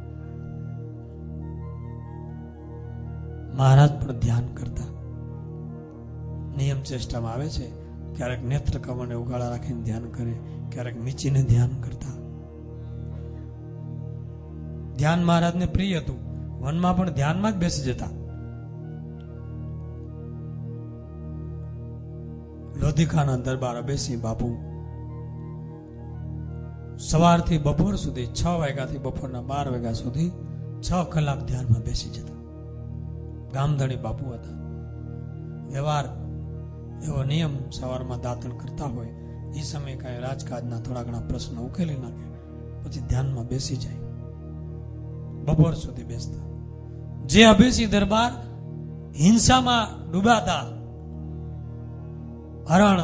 મહારાજ પણ ધ્યાન કરતા. નિયમ ચેષ્ટામાં આવે છે, ક્યારેક નેત્ર કમળને ઉગાડા રાખીને ધ્યાન કરે, ક્યારેક મીચીને ધ્યાન કરતા. ધ્યાન મહારાજને પ્રિય હતું, વનમાં પણ ધ્યાનમાં જ બેસી જતા. લોધિકાના દરબાર બેસી બાપુ સવારથી બપોર સુધી 6 વાગ્યાથી બપોરના 12 વાગ્યા સુધી 6 કલાક ધ્યાનમાં બેસી જતા. ગામધણી બાપુ હતા. વ્યવહાર એવો નિયમ, સવારમાં દાંતણ કરતા હોય એ સમયે કાંઈ રાજકાજના થોડા ઘણા પ્રશ્નો ઉકેલી નાખે, પછી ધ્યાનમાં બેસી જાય. બપોર સુધી બેસતા. જે અભેસી દરબાર હિંસામાં ડૂબાતા, હરણ,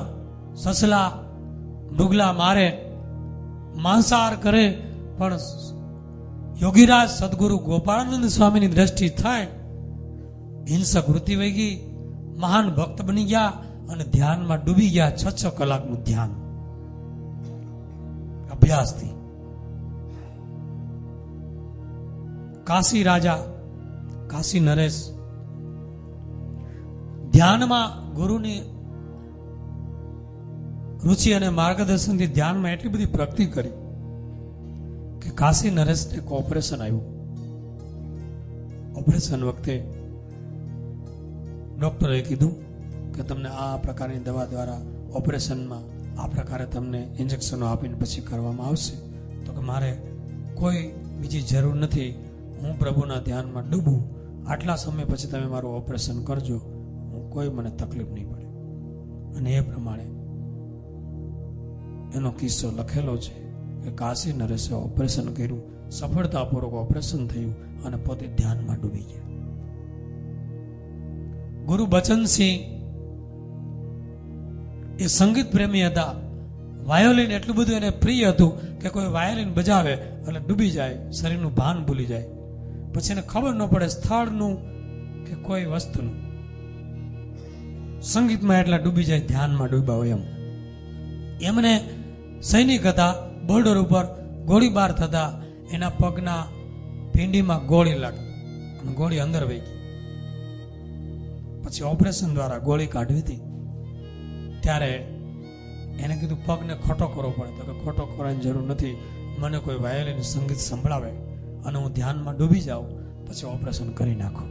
સસલા, ડુગલા મારે, માંસાહાર કરે, પણ યોગીરાજ સદગુરુ ગોપાળાનંદ સ્વામીની દ્રષ્ટિ થાય, હિંસક વૃત્તિ વહી ગઈ, મહાન ભક્ત બની ગયા અને ધ્યાનમાં ડૂબી ગયા. 6 કલાકનું ધ્યાન અભ્યાસથી. કાશી રાજા, કાશી નરેશ ધ્યાનમાં ગુરુની રુચિ અને માર્ગદર્શનથી ધ્યાનમાં એટલી બધી પ્રગતિ કરી કે કાશી નરેશને એક ઓપરેશન આવ્યું. ઓપરેશન વખતે ડોક્ટરે કીધું કે તમને આ પ્રકારની દવા દ્વારા ઓપરેશનમાં આ પ્રકારે તમને ઇન્જેક્શનો આપીને પછી કરવામાં આવશે. તો કે મારે કોઈ બીજી જરૂર નથી, હું પ્રભુના ધ્યાનમાં ડૂબું, આટલા સમય પછી તમે મારું ઓપરેશન કરજો, હું કોઈ મને તકલીફ નહીં પડે. અને એ પ્રમાણે એનો કિસ્સો લખેલો છે કે કાશી નરેશે ઓપરેશન કર્યું, સફળતાપૂર્વક ઓપરેશન થયું અને પોતે ધ્યાનમાં ડૂબી ગયા. ગુરુ બચનસિંહ એ સંગીત પ્રેમી હતા. વાયોલિન એટલું બધું એને પ્રિય હતું કે કોઈ વાયોલિન બજાવે એટલે ડૂબી જાય, શરીરનું ભાન ભૂલી જાય, પછી એને ખબર ન પડે સ્થળનું કે કોઈ વસ્તુનું. સંગીતમાં એટલા ડૂબી જાય, ધ્યાનમાં ડૂબ્યા હોય એમ. એમને સૈનિક હતા, બોર્ડર ઉપર ગોળીબાર થતા એના પગના પીંડીમાં ગોળી લાગી અને ગોળી અંદર વહી ગઈ. પછી ઓપરેશન દ્વારા ગોળી કાઢવી હતી. ત્યારે એને કીધું પગને ખોટો કરવો પડે. તો કે ખોટો કરવાની જરૂર નથી, મને કોઈ વાયોલિન સંગીત સંભળાવે અને હું ધ્યાનમાં ડૂબી જાઉં, પછી ઓપરેશન કરી નાખો.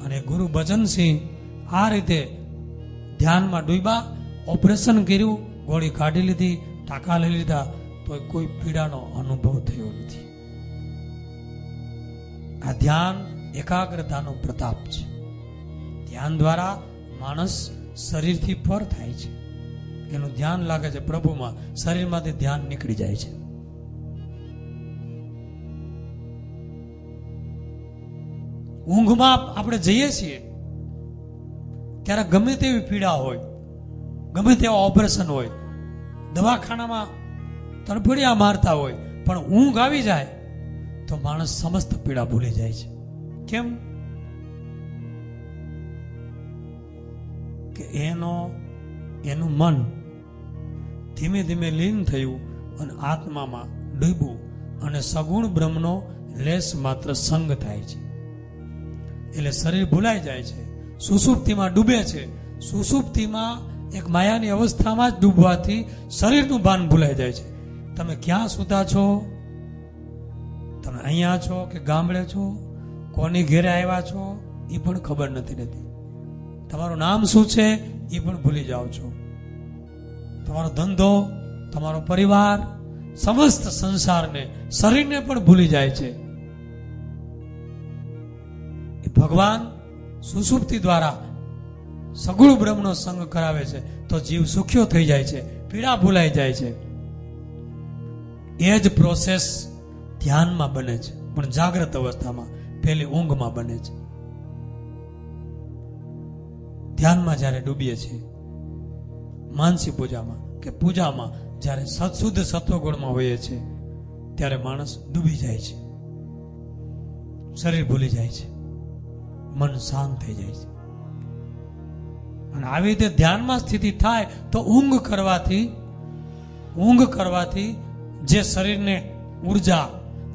અને ગુરુ બચનસિંહ આ રીતે ધ્યાનમાં ડૂબ્યા, ઓપરેશન કર્યું, ગોળી કાઢી લીધી, ટાંકા લઈ લીધા, તો કોઈ પીડાનો અનુભવ થયો નથી. આ ધ્યાન એકાગ્રતાનો પ્રતાપ છે. ધ્યાન દ્વારા માણસ શરીરથી પર થાય છે, એનું ધ્યાન લાગે છે પ્રભુમાં, શરીરમાંથી ધ્યાન નીકળી જાય છે. ઊંઘમાં આપણે જઈએ છીએ ત્યારે ગમે તેવી પીડા હોય, ગમે તેવા ઓપરેશન હોય, દવાખાનામાં તડફડિયા મારતા હોય, પણ ઊંઘ આવી જાય તો માણસ સમસ્ત પીડા ભૂલી જાય છે. કેમ? કે એનું મન ધીમે ધીમે લીન થયું અને આત્મામાં ડૂબ્યું અને સગુણ બ્રહ્મનો લેશ માત્ર સંગ થાય છે. એટલે શરીર ભૂલાઈ જાય છે, સુષુપ્તિમાં ડૂબે છે. સુષુપ્તિમાં એક માયાની અવસ્થામાં જ ડૂબવાથી શરીરનું ભાન ભૂલાઈ જાય છે. તમે ક્યાં સૂતા છો? તમે અહીંયા છો કે ગામડે છો? કોની ઘેરે આવ્યા છો એ પણ ખબર નથી રહેતી. તમારું નામ શું છે એ પણ ભૂલી જાઓ છો. તમારો ધંધો, તમારો પરિવાર, સમસ્ત સંસારને, શરીરને પણ ભૂલી જાય છે. ભગવાન સુષુપ્તિ દ્વારા સગુણ બ્રહ્મનો સંગ કરાવે છે તો જીવ સુખ્યો થઈ જાય છે, પીડા ભૂલાઈ જાય છે. એ જ પ્રોસેસ ધ્યાનમાં બને છે, પણ જાગ્રત અવસ્થામાં, પેલી ઊંઘમાં બને છે. ધ્યાનમાં જ્યારે ડૂબીએ છીએ, માનસી પૂજામાં કે પૂજામાં જ્યારે સત્શુદ્ધ સત્વગુણમાં હોઈએ છીએ ત્યારે માણસ ડૂબી જાય છે, શરીર ભૂલી જાય છે, મન શાંત થઈ જાય છે. અને આવી રીતે ધ્યાનમાં સ્થિતિ થાય તો ઊંઘ કરવાથી જે શરીરને ઉર્જા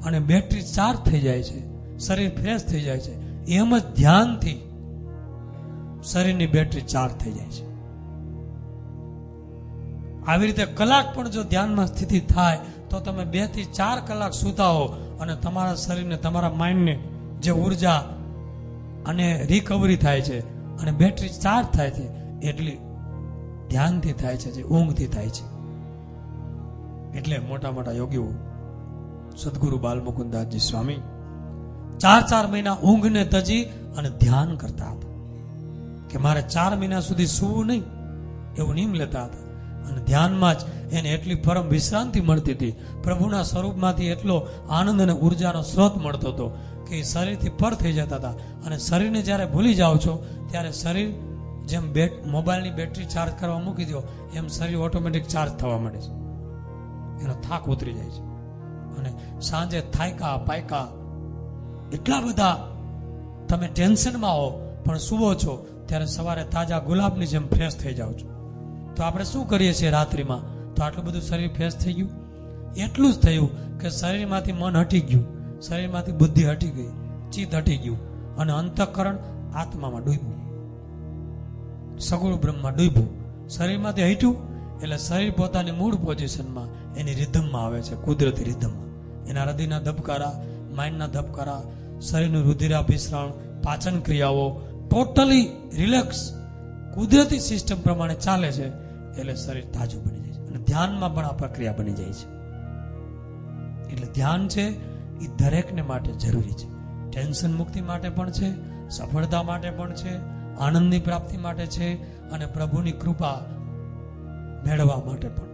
અને બેટરી ચાર્જ થઈ જાય છે, શરીર ફ્રેશ થઈ જાય છે, એમ જ ધ્યાનથી શરીરની બેટરી ચાર્જ થઈ જાય છે. આવી રીતે કલાક પણ જો ધ્યાનમાં સ્થિતિ થાય તો તમે 2 થી 4 કલાક સૂતા હો અને તમારા શરીરને, તમારા માઇન્ડને જે ઉર્જા અને રિકવરી થાય છે અને બેટરી ચાર્જ થાય છે એટલી ધ્યાનથી થાય છે, જે ઊંઘથી થાય છે. એટલે મોટા મોટા યોગીઓ, સદગુરુ બાલમુકુદાસજી સ્વામી 4 મહિના ઊંઘને તજી અને ધ્યાન કરતા હતા કે મારે 4 મહિના સુધી સૂવું નહીં, એવું નિયમ લેતા હતા. અને ધ્યાનમાં જ એને એટલી પરમ વિશ્રાંતિ મળતી હતી, પ્રભુના સ્વરૂપમાંથી એટલો આનંદ અને ઉર્જાનો સ્ત્રોત મળતો હતો કે શરીરથી પર થઈ જતા હતા. અને શરીરને જ્યારે ભૂલી જાઓ છો ત્યારે શરીર જેમ મોબાઈલની બેટરી ચાર્જ કરવા મૂકી દો એમ શરીર ઓટોમેટિક ચાર્જ થવા માંડે છે, એનો થાક ઉતરી જાય છે. અને સાંજે થાયકા પાયકા એટલા બધા તમે ટેન્શનમાં હો પણ સૂવો છો ત્યારે સવારે તાજા ગુલાબની જેમ ફ્રેશ થઈ જાઓ છો. તો આપણે શું કરીએ છીએ રાત્રિમાં? તો આટલું બધું શરીર ફ્રેશ થઈ ગયું. એટલું જ થયું કે શરીરમાંથી મન હટી ગયું, શરીરમાંથી બુદ્ધિ હટી ગઈ, ચિત્ત હટી ગયું અને અંતઃકરણ આત્મામાં ડૂબ્યું, સગુણ બ્રહ્મમાં ડૂબ્યું. શરીરમાંથી હટ્યું એટલે શરીર પોતાની મૂળ પોઝિશનમાં, એની રિધમમાં આવે છે, કુદરતી રિધમમાં. એના હૃદયના ધબકારા, માઇન્ડના ધબકારા, શરીરનું રુધિરાભિસરણ, પાચન ક્રિયાઓ ટોટલી રિલેક્સ કુદરતી સિસ્ટમ પ્રમાણે ચાલે છે. એટલે શરીર તાજું બની જાય છે. અને ધ્યાનમાં પણ આ પ્રક્રિયા બની જાય છે. એટલે ધ્યાન છે એ દરેકને માટે જરૂરી છે. ટેન્શન મુક્તિ માટે પણ છે, સફળતા માટે પણ છે, આનંદની પ્રાપ્તિ માટે છે, અને પ્રભુની કૃપા મેળવવા માટે પણ,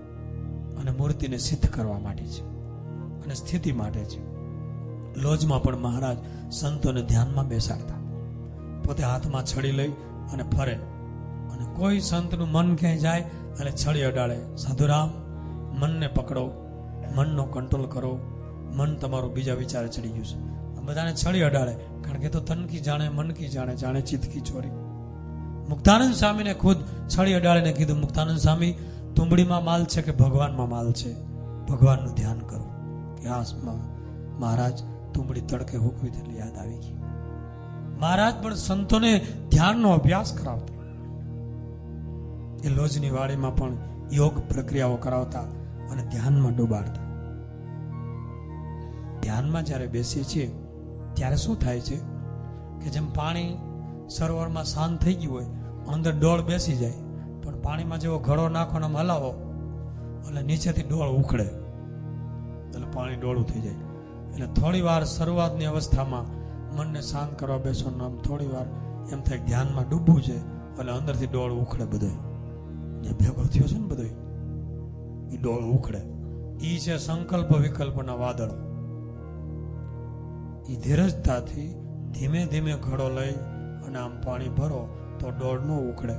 અને મૂર્તિને સિદ્ધ કરવા માટે છે, અને સ્થિતિ માટે છે. લોજમાં પણ મહારાજ સંતોને ધ્યાનમાં બેસાડતા, પોતે હાથમાં છડી લઈ અને ફરે, અને કોઈ સંતનું મન ક્યાંય જાય એટલે છડી અડાડે, સાધુરામ મનને પકડો, મનનો કંટ્રોલ કરો, મન તમારું બીજા વિચારે ચડી ગયું છે. બધાને છડી અડાડે, કારણ કે તો તન કી જાણે મન કી જાણે, જાણે ચિત્ત કી ચોરી. મુક્તાનંદ સ્વામીને ખુદ છડી અડાડીને કીધું, મુક્તાનંદ સ્વામી તુંબડીમાં માલ છે કે ભગવાનમાં માલ છે? ભગવાનનું ધ્યાન કરો. કે આ મહારાજ તુંબડી તડકે હુકવી એટલે યાદ આવી ગઈ. મહારાજ પણ સંતોને ધ્યાનનો અભ્યાસ કરાવતા. એ લોજની વાડીમાં પણ યોગ પ્રક્રિયાઓ કરાવતા અને ધ્યાનમાં ડૂબાડતા. ધ્યાનમાં જ્યારે બેસીએ છીએ ત્યારે શું થાય છે કે જેમ પાણી સરોવરમાં શાંત થઈ ગયું હોય, અંદર ડોળ બેસી જાય, પણ પાણીમાં જેવો ઘડો નાખો ને હલાવો એટલે નીચેથી ડોળ ઉખડે, એટલે પાણી ડોળું થઈ જાય. એટલે થોડી વાર શરૂઆતની અવસ્થામાં મનને શાંત કરવા બેસો ને આમ થોડી વાર એમ થાય ધ્યાનમાં ડૂબવું છે, એટલે અંદરથી ડોળ ઉખડે, બધો જે ભેગો થયો છે ને બધો એ ડોળ ઉખડે. એ છે સંકલ્પ વિકલ્પના વાદળો. એ ધીરજતાથી ધીમે ધીમે ઘડો લઈ અને આમ પાણી ભરો તો ડોળ ન ઉકળે,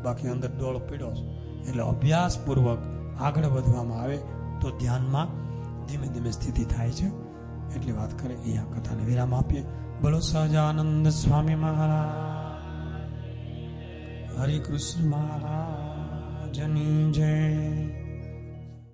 બાકી અંદર ડોળ પીડો. એટલે અભ્યાસપૂર્વક આગળ વધવામાં આવે તો ધ્યાનમાં ધીમે ધીમે સ્થિતિ થાય છે. એટલી વાત કરે. અહીંયા કથાને વિરામ આપીએ. બોલો સહજાનંદ સ્વામી મહારાજ, હરિ કૃષ્ણ મહારાજની જય.